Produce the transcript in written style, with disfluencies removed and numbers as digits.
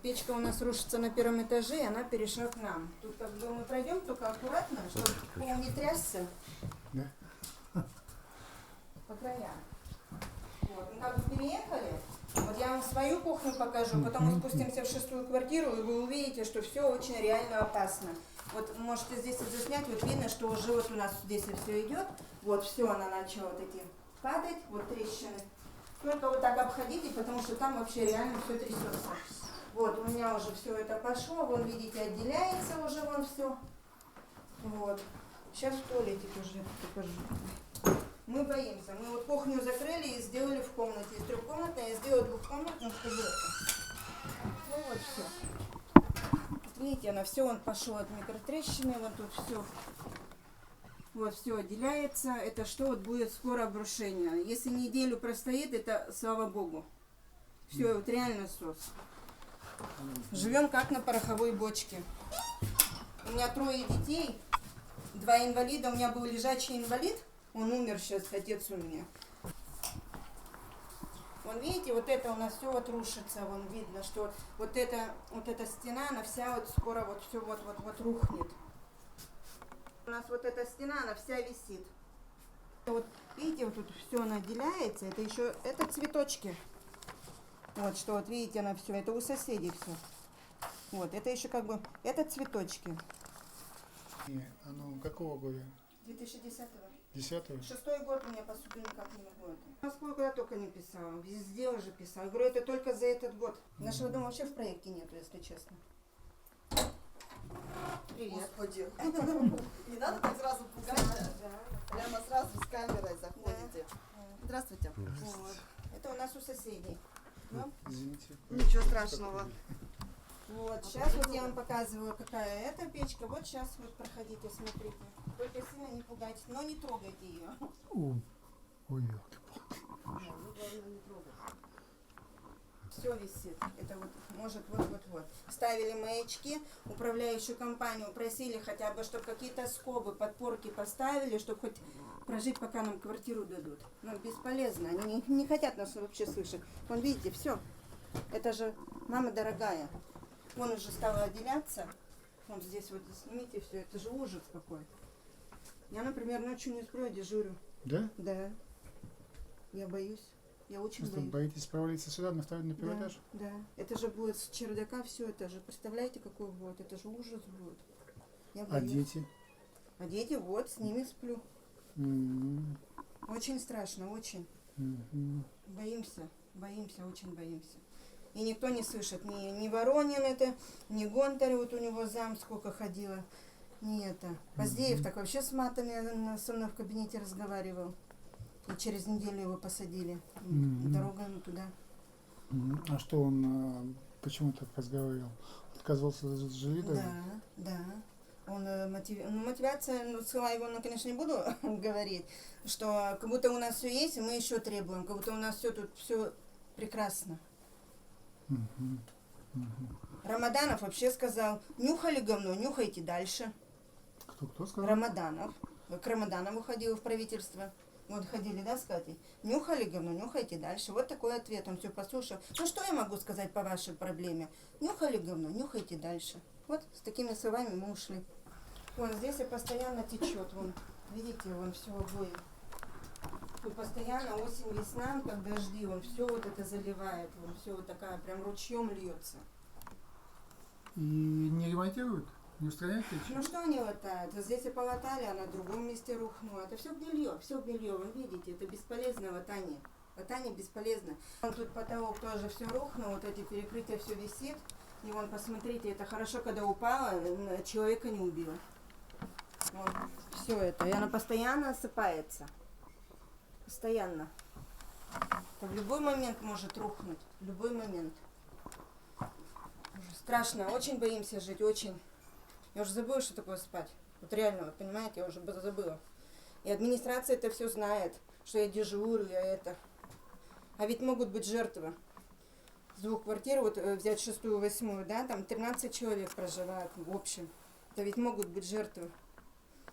печка у нас рушится на первом этаже, и она перешла к нам. Тут как бы мы пройдем только аккуратно, чтобы пол не трясся. Да. По краям. Вот, мы как бы переехали. Вот я вам свою кухню покажу, потом мы спустимся в 6-ю квартиру, и вы увидите, что все очень реально опасно. Вот можете здесь вот заснять, вот видно, что уже вот у нас здесь все идет. Вот все, она начала вот эти падать, вот трещины. Только вот так обходите, потому что там вообще реально все трясется. Вот, у меня уже все это пошло, вон, видите, отделяется уже вон все. Вот. Сейчас в туалете тоже покажу. Мы боимся. Мы вот кухню закрыли и сделали в комнате. Из 3-комнатной я сделала 2-комнатную, чтобы это. Ну вот все. Видите, она все, он пошел от микротрещины, вот тут все. Вот все отделяется. Это что вот будет скоро обрушение. Если неделю простоит, это слава богу. Все, вот реально сос. Живем как на пороховой бочке. У меня 3 детей, 2 инвалида. У меня был лежачий инвалид. Он умер сейчас, отец у меня. Вон видите, вот это у нас все вот рушится. Вон видно, что вот эта стена, она вся вот скоро вот все вот рухнет. У нас вот эта стена, она вся висит. Вот видите, вот тут все она отделяется. Это еще, это цветочки. Вот что, вот видите, она все, это у соседей все. Вот, это еще как бы, это цветочки. И оно какого года? 2010-го. 10-го? 6-й год у меня по суду никак не могу это. Сколько я только не писала, везде уже писала. Я говорю, это только за этот год. Нашего дома вообще в проекте нету, если честно. Привет. Господи. Не надо так сразу пугать. Прямо сразу с камерой заходите. Здравствуйте. Вот. Это у нас у соседей. Ну? Извините. Ничего страшного. Вот, сейчас вот я вам показываю, какая эта печка. Вот сейчас вот проходите, смотрите. Только сильно не пугайте, но не трогайте ее. Ой, Все висит. Это вот, может, вот. Ставили маячки, управляющую компанию просили хотя бы, чтобы какие-то скобы, подпорки поставили, чтобы хоть прожить, пока нам квартиру дадут. Но бесполезно, они не хотят нас вообще слышать. Вон, видите, все. Это же мама дорогая. Вон уже стало отделяться. Вон здесь вот снимите все. Это же ужас какой. Я, например, ночью не сплю, а дежурю. да? Да. Я боюсь. Я очень Просто боюсь. боитесь провалиться сюда, на первый этаж? Да. Это же будет с чердака все. Это же, представляете, какой будет? Это же ужас будет. Я А боюсь. дети? А дети, вот, с ними сплю. М, Очень страшно, очень. Боимся, очень боимся. И никто не слышит, ни Воронин это, ни Гонтарь, вот у него зам сколько ходила, ни это. Поздеев так вообще с матами со мной в кабинете разговаривал. И через неделю его посадили. Дорога ему туда. А что он, почему так разговаривал? Отказывался от жилья? Да. Он мотивация, слова его, конечно, не буду говорить, что как будто у нас все есть, и мы еще требуем, как будто у нас все тут все прекрасно. Рамаданов вообще сказал, нюхали говно, нюхайте дальше. Кто сказал? Рамаданов. К Рамаданову ходил в правительство. Вот ходили, да, с Катей? Нюхали говно, нюхайте дальше. Вот такой ответ, он все послушал. Ну что я могу сказать по вашей проблеме? Нюхали говно, нюхайте дальше. Вот с такими словами мы ушли. Вон здесь и постоянно течет, вон. Видите, вон все обои. Тут постоянно осень, весна, как дожди, он все вот это заливает, вон все вот такая прям ручьем льется. И не ремонтируют? Не устраняют печь? Ну что они латают? Вот здесь и полатали, а на другом месте рухнуло. Это все гнилье, вы видите, это бесполезно латание. Латание бесполезно. Вон тут потолок тоже все рухнул, вот эти перекрытия все висит. И вон, посмотрите, это хорошо, когда упала, человека не убило. Вот, все это, и она постоянно осыпается. Постоянно. Это в любой момент может рухнуть, в любой момент. Страшно, очень боимся жить, очень. Я уже забыла, что такое спать. Вот реально, вот понимаете, я уже забыла. И администрация это все знает, что я дежурю, я это. А ведь могут быть жертвы. С 2 квартир, вот взять 6-ю, 8-ю, да, там 13 человек проживают в общем. Это ведь могут быть жертвы.